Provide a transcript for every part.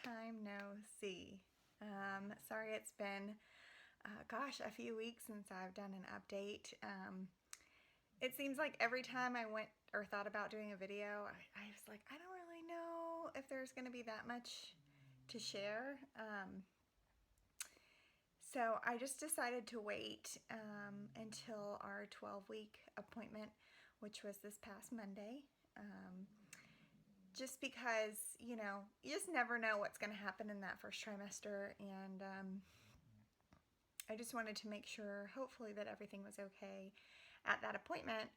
time no see. Sorry it's been, a few weeks since I've done an update. It seems like every time I went or thought about doing a video, I was like, I don't really know if there's going to be that much to share. So I just decided to wait until our 12-week appointment, which was this past Monday. Just because, you just never know what's going to happen in that first trimester, and I just wanted to make sure, hopefully, that everything was okay at that appointment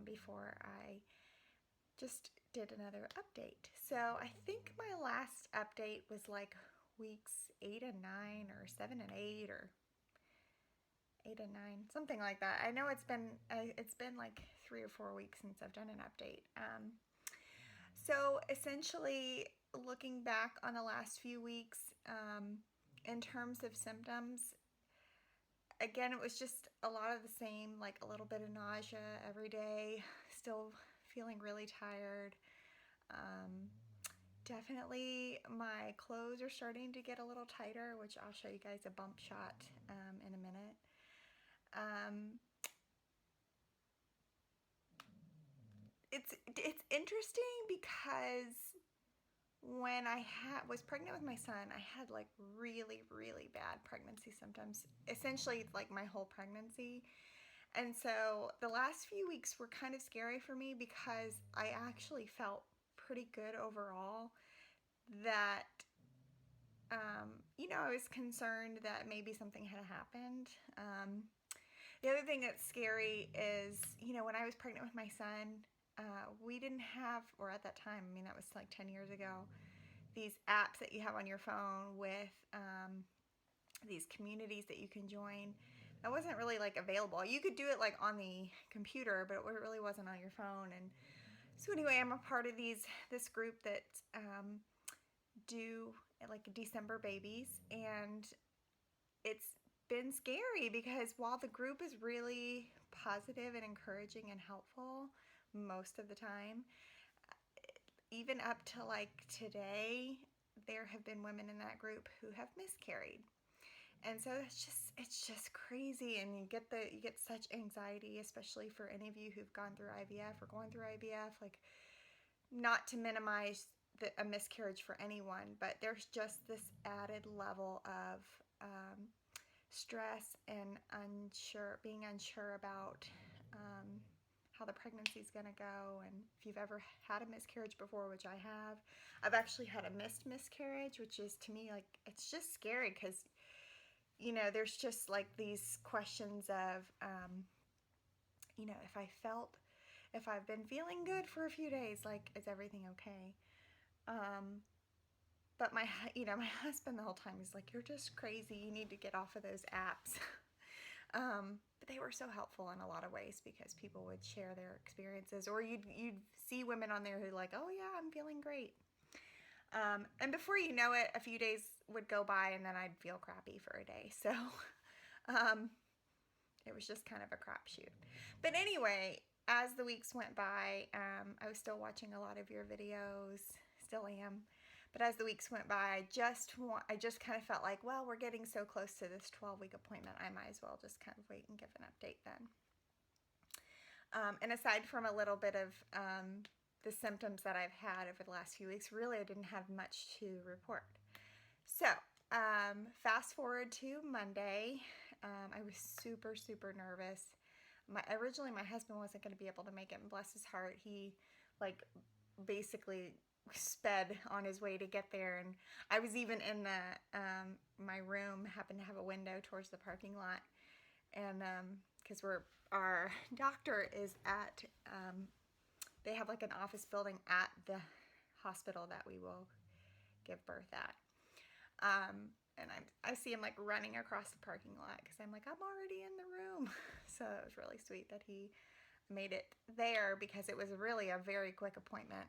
before I just did another update. So I think my last update was like weeks 8 and 9, or 7 and 8, or 8 and 9, something like that. I know it's been like 3 or 4 weeks since I've done an update. So essentially, looking back on the last few weeks, in terms of symptoms, again, it was just a lot of the same, like a little bit of nausea every day, still feeling really tired. Definitely my clothes are starting to get a little tighter, which I'll show you guys a bump shot in a minute. It's interesting because when I was pregnant with my son, I had like really, really bad pregnancy symptoms, essentially like my whole pregnancy. And so the last few weeks were kind of scary for me because I actually felt pretty good overall. That, I was concerned that maybe something had happened. The other thing that's scary is, when I was pregnant with my son, we didn't have, or at that time, I mean, that was like 10 years ago, these apps that you have on your phone with these communities that you can join. That wasn't really like available. You could do it like on the computer, but it really wasn't on your phone. And so anyway, I'm a part of this group that do like December babies, and it's been scary because while the group is really positive and encouraging and helpful most of the time, even up to like today, there have been women in that group who have miscarried. And so it's just crazy, and you get such anxiety, especially for any of you who've gone through IVF or going through IVF. Like, not to minimize a miscarriage for anyone, but there's just this added level of stress and being unsure about how the pregnancy is going to go. And if you've ever had a miscarriage before, which I have, I've actually had a missed miscarriage, which is, to me, like, it's just scary because there's just like these questions of, if I've been feeling good for a few days, like, is everything okay? But my husband the whole time is like, you're just crazy. You need to get off of those apps. But they were so helpful in a lot of ways because people would share their experiences, or you'd see women on there who like, oh yeah, I'm feeling great. And before you know it, a few days would go by and then I'd feel crappy for a day. So it was just kind of a crapshoot. But anyway, as the weeks went by, I was still watching a lot of your videos, still am. But as the weeks went by, I just kind of felt like, well, we're getting so close to this 12-week appointment, I might as well just kind of wait and give an update then. And aside from a little bit of the symptoms that I've had over the last few weeks, really I didn't have much to report. So fast forward to Monday, I was super, super nervous. Originally my husband wasn't going to be able to make it, and bless his heart, he like basically sped on his way to get there. And I was even in my room, happened to have a window towards the parking lot, and because our doctor is at they have like an office building at the hospital that we will give birth at. And I see him like running across the parking lot because I'm like, I'm already in the room. So it was really sweet that he made it there because it was really a very quick appointment.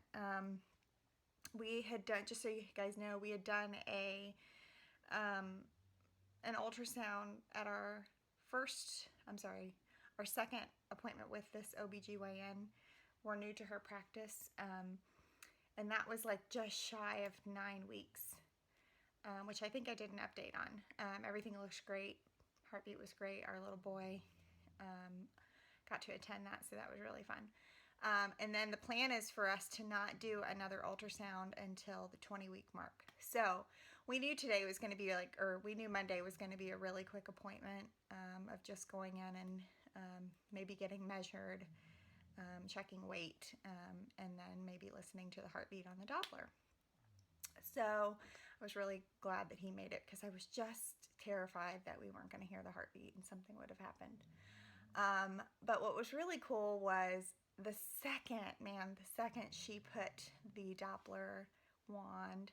We had done, just so you guys know, we had done an ultrasound at our second appointment with this OBGYN. We're new to her practice. And that was like just shy of 9 weeks. which I think I did an update on. Everything looks great. Heartbeat was great. Our little boy got to attend that, so that was really fun. And then the plan is for us to not do another ultrasound until the 20-week mark. So we knew today was going to be we knew Monday was going to be a really quick appointment of just going in and maybe getting measured, checking weight, and then maybe listening to the heartbeat on the Doppler. So I was really glad that he made it, because I was just terrified that we weren't going to hear the heartbeat and something would have happened. But what was really cool was the second she put the Doppler wand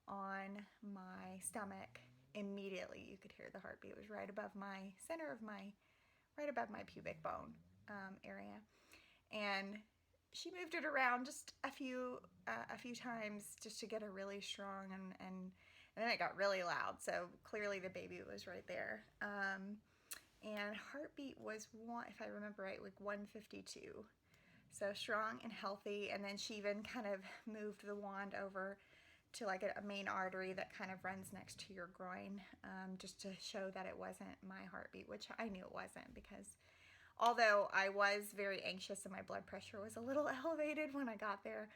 on my stomach, immediately you could hear the heartbeat. It was right above my right above my pubic bone area. And she moved it around just a few times just to get a really strong, and then it got really loud. So clearly the baby was right there. And heartbeat was if I remember right, like 152. So strong and healthy. And then she even kind of moved the wand over to like a main artery that kind of runs next to your groin, just to show that it wasn't my heartbeat, which I knew it wasn't, because although I was very anxious and my blood pressure was a little elevated when I got there,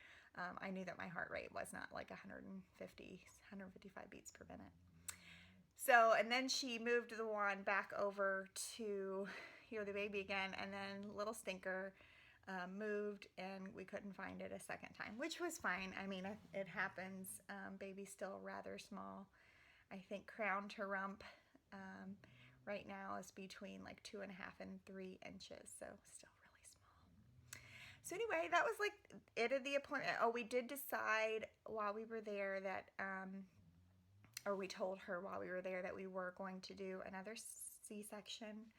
I knew that my heart rate was not like 155 beats per minute. So, and then she moved the wand back over to hear the baby again, and then little stinker moved, and we couldn't find it a second time, which was fine. I mean, it happens. Baby's still rather small. I think crown to rump right now is between like 2.5 and 3 inches, so still really small. So anyway, that was like it at the appointment. Oh, we did decide while we were there that, or we told her while we were there that we were going to do another C-section.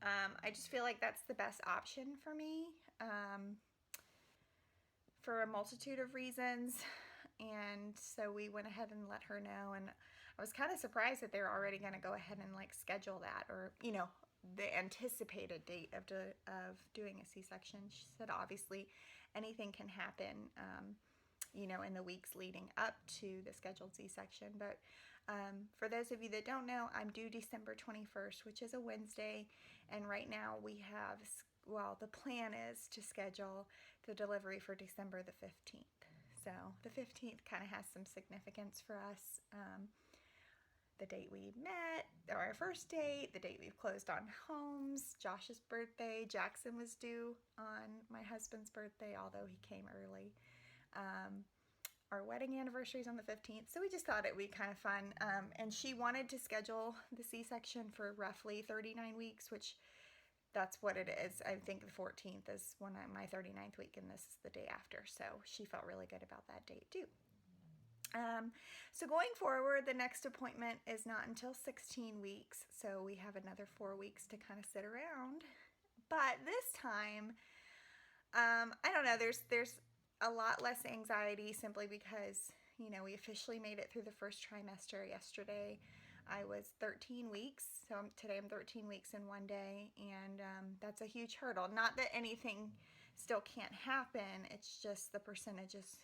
I just feel like that's the best option for me, for a multitude of reasons. And so we went ahead and let her know, and I was kind of surprised that they were already going to go ahead and like schedule that, or the anticipated date of doing a C-section. She said obviously anything can happen, in the weeks leading up to the scheduled C-section. But for those of you that don't know, I'm due December 21st, which is a Wednesday, and right now we have, the plan is to schedule the delivery for December the 15th. So the 15th kind of has some significance for us. The date we met, or our first date, the date we've closed on homes, Josh's birthday. Jackson was due on my husband's birthday, although he came early. Our wedding anniversary is on the 15th, so we just thought it would be kind of fun. And she wanted to schedule the C-section for roughly 39 weeks, which that's what it is. I think the 14th is my 39th week, and this is the day after. So she felt really good about that date too. So going forward, the next appointment is not until 16 weeks. So we have another 4 weeks to kind of sit around. But this time, I don't know, there's a lot less anxiety, simply because, we officially made it through the first trimester yesterday. I was 13 weeks, so today I'm 13 weeks in one day, and that's a huge hurdle. Not that anything still can't happen, it's just the percentage is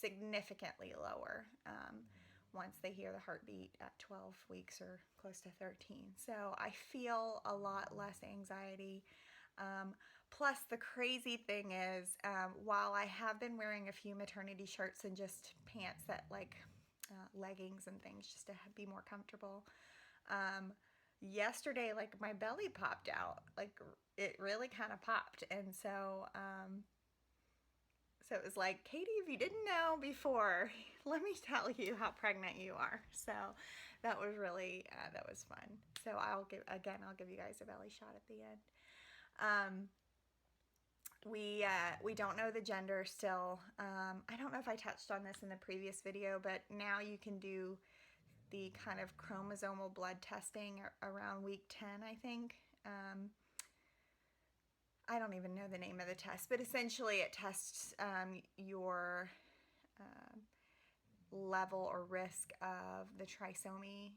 significantly lower once they hear the heartbeat at 12 weeks or close to 13. So I feel a lot less anxiety. Plus, the crazy thing is, while I have been wearing a few maternity shirts and just pants that leggings and things just to be more comfortable, yesterday, my belly popped out. It really kind of popped. And so it was like, Katie, if you didn't know before, let me tell you how pregnant you are. So that was really, that was fun. So I'll give you guys a belly shot at the end. We don't know the gender still. I don't know if I touched on this in the previous video, but now you can do the kind of chromosomal blood testing around week 10, I think. I don't even know the name of the test, but essentially it tests your level or risk of the trisomy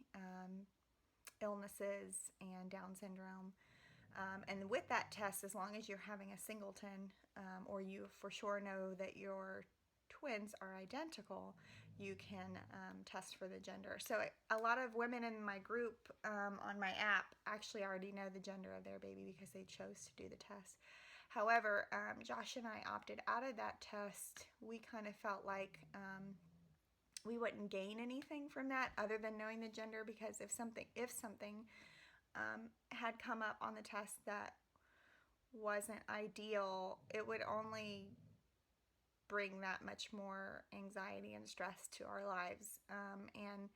illnesses and Down syndrome. And with that test, as long as you're having a singleton, or you for sure know that your twins are identical, you can test for the gender. So a lot of women in my group on my app actually already know the gender of their baby because they chose to do the test. However, Josh and I opted out of that test. We kind of felt like we wouldn't gain anything from that other than knowing the gender, because if something had come up on the test that wasn't ideal, it would only bring that much more anxiety and stress to our lives. And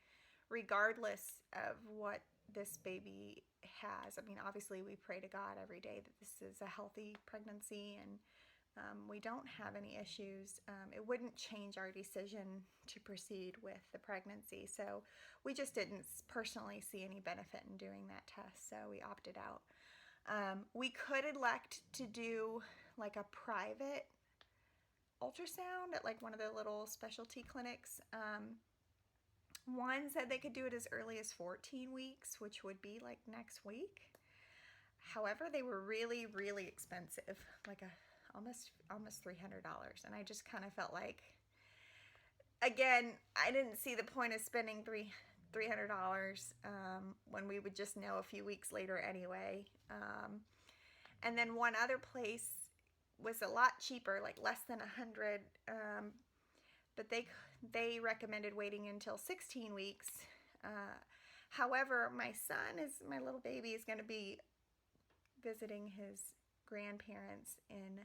regardless of what this baby has, I mean, obviously we pray to God every day that this is a healthy pregnancy and we don't have any issues. It wouldn't change our decision to proceed with the pregnancy. So we just didn't personally see any benefit in doing that test, so we opted out. We could elect to do like a private ultrasound at like one of the little specialty clinics. One said they could do it as early as 14 weeks, which would be like next week. However, they were really, really expensive, like almost $300. And I just kind of felt like, again, I didn't see the point of spending $300 when we would just know a few weeks later anyway. And then one other place was a lot cheaper, like less than $100, but they recommended waiting until 16 weeks. However, my little baby is going to be visiting his grandparents in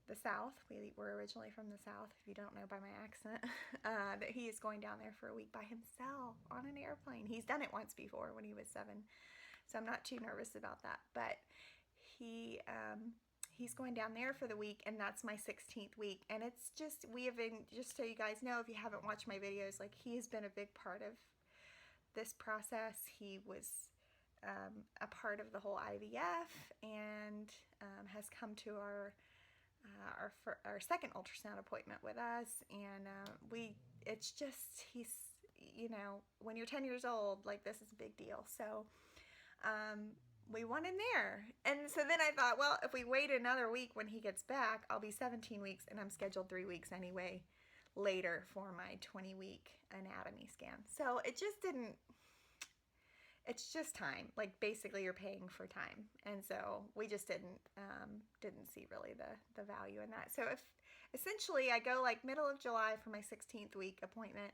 the South. We're originally from the South, if you don't know by my accent, that he is going down there for a week by himself on an airplane. He's done it once before when he was 7, so I'm not too nervous about that. But he's going down there for the week, and that's my 16th week. And it's just, just so you guys know, if you haven't watched my videos, like, he has been a big part of this process. He was a part of the whole IVF and has come to our second ultrasound appointment with us. And it's just, when you're 10 years old, like, this is a big deal. So we want him there. And so then I thought, well, if we wait another week when he gets back, I'll be 17 weeks, and I'm scheduled 3 weeks anyway later for my 20-week anatomy scan. So it's just time. Like, basically you're paying for time. And so we just didn't see really the value in that. So if essentially I go like middle of July for my 16th week appointment,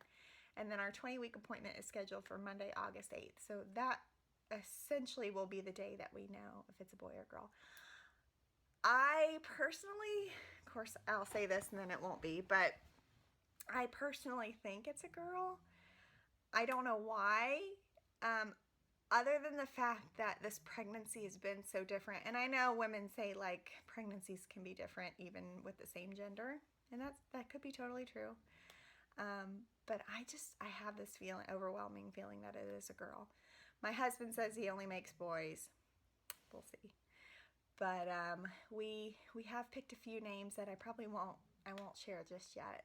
and then our 20-week appointment is scheduled for Monday, August 8th. So that essentially will be the day that we know if it's a boy or girl. I personally, of course I'll say this and then it won't be, but I personally think it's a girl. I don't know why, other than the fact that this pregnancy has been so different. And I know women say, like, pregnancies can be different even with the same gender, and that could be totally true. But I have this overwhelming feeling that it is a girl. My husband says he only makes boys. We'll see. But we have picked a few names that I won't share just yet.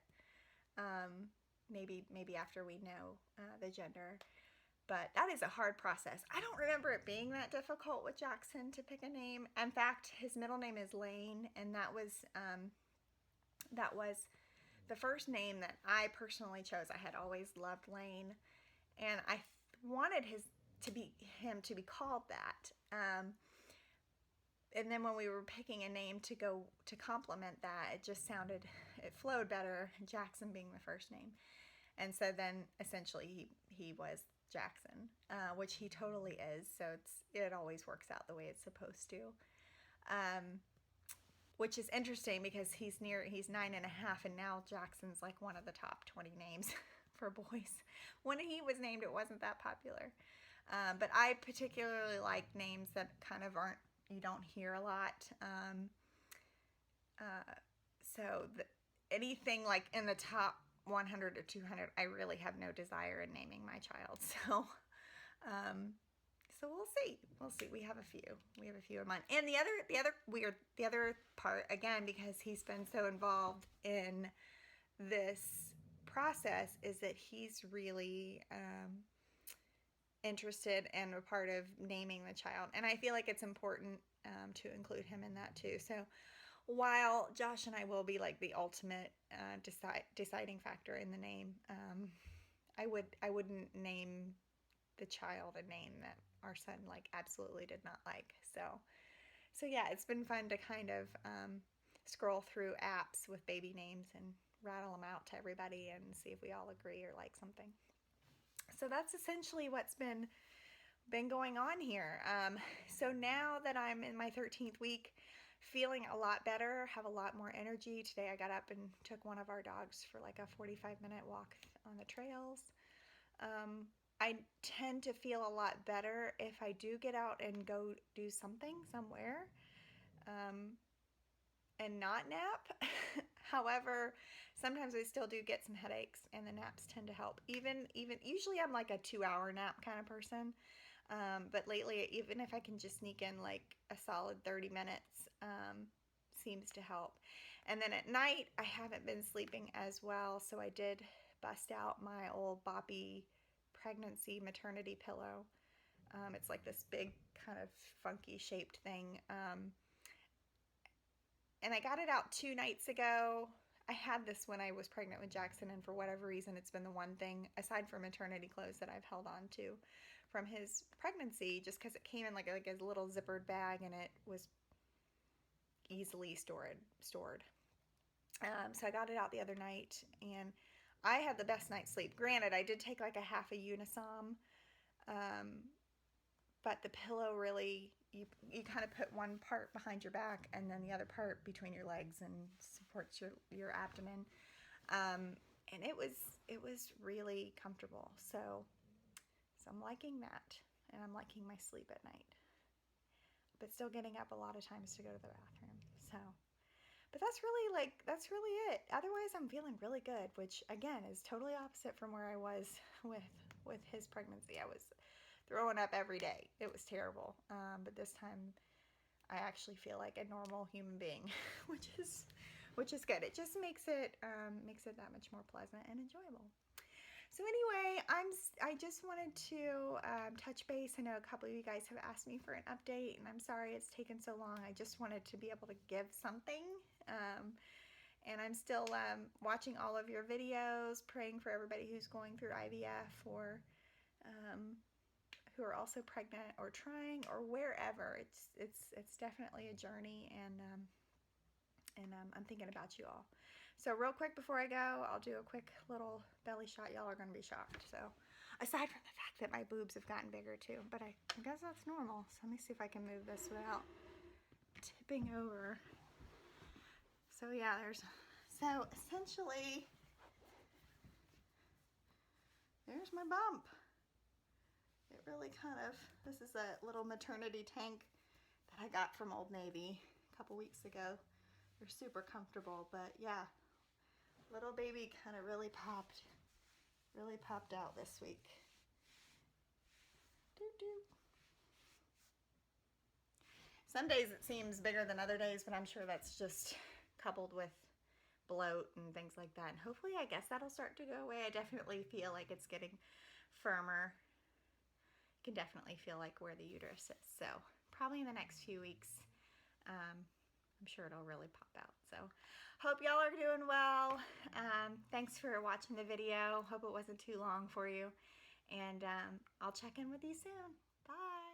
Maybe after we know the gender. But that is a hard process. I don't remember it being that difficult with Jackson to pick a name. In fact, his middle name is Lane, and that was the first name that I personally chose. I had always loved Lane, and I wanted him to be called that. And then when we were picking a name to complement that, it flowed better, Jackson being the first name. And so then essentially he was Jackson, which he totally is. So it always works out the way it's supposed to. Which is interesting because he's 9.5, and now Jackson's like one of the top 20 names for boys. When he was named, it wasn't that popular. But I particularly like names that kind of you don't hear a lot. Anything like in the top 100 or 200, I really have no desire in naming my child. So we'll see. We have a few in mind. And the other part, again, because he's been so involved in this process, is that he's really interested and a part of naming the child. And I feel like it's important to include him in that too. So while Josh and I will be like the ultimate deciding factor in the name, I wouldn't name the child a name that our son like absolutely did not like. So yeah, it's been fun to kind of scroll through apps with baby names and rattle them out to everybody and see if we all agree or like something. So that's essentially what's been going on here. So now that I'm in my 13th week, feeling a lot better, have a lot more energy. Today I got up and took one of our dogs for like a 45-minute walk on the trails. I tend to feel a lot better if I do get out and go do something somewhere and not nap. However, sometimes I still do get some headaches, and the naps tend to help. Even usually I'm like a 2-hour nap kind of person. But lately, even if I can just sneak in like a solid 30 minutes, seems to help. And then at night, I haven't been sleeping as well, so I did bust out my old Boppy pregnancy maternity pillow. It's like this big kind of funky shaped thing. And I got it out 2 nights ago. I had this when I was pregnant with Jackson, and for whatever reason, it's been the one thing, aside from maternity clothes, that I've held on to from his pregnancy, just because it came in like a little zippered bag and it was easily stored. So I got it out the other night, and I had the best night's sleep. Granted, I did take like a half a Unisom, but the pillow really, you kind of put one part behind your back and then the other part between your legs and supports your abdomen. And it was really comfortable. So I'm liking that, and I'm liking my sleep at night. But still getting up a lot of times to go to the bathroom. So, but that's really it. Otherwise, I'm feeling really good, which again is totally opposite from where I was with his pregnancy. I was throwing up every day. It was terrible. But this time, I actually feel like a normal human being, which is good. It just makes it that much more pleasant and enjoyable. So anyway, I just wanted to touch base. I know a couple of you guys have asked me for an update, and I'm sorry it's taken so long. I just wanted to be able to give something. And I'm still watching all of your videos, praying for everybody who's going through IVF or who are also pregnant or trying or wherever. It's definitely a journey, and I'm thinking about you all. So real quick before I go, I'll do a quick little belly shot. Y'all are going to be shocked. So aside from the fact that my boobs have gotten bigger too, but I guess that's normal. So let me see if I can move this without tipping over. So yeah, so essentially, there's my bump. It really this is a little maternity tank that I got from Old Navy a couple weeks ago. They're super comfortable, but yeah, little baby kind of really popped out this week. Some days it seems bigger than other days, but I'm sure that's just coupled with bloat and things like that. And hopefully, I guess that'll start to go away. I definitely feel like it's getting firmer. You can definitely feel like where the uterus is. So probably in the next few weeks, I'm sure it'll really pop out. So hope y'all are doing well. Thanks for watching the video. Hope it wasn't too long for you. And I'll check in with you soon. Bye.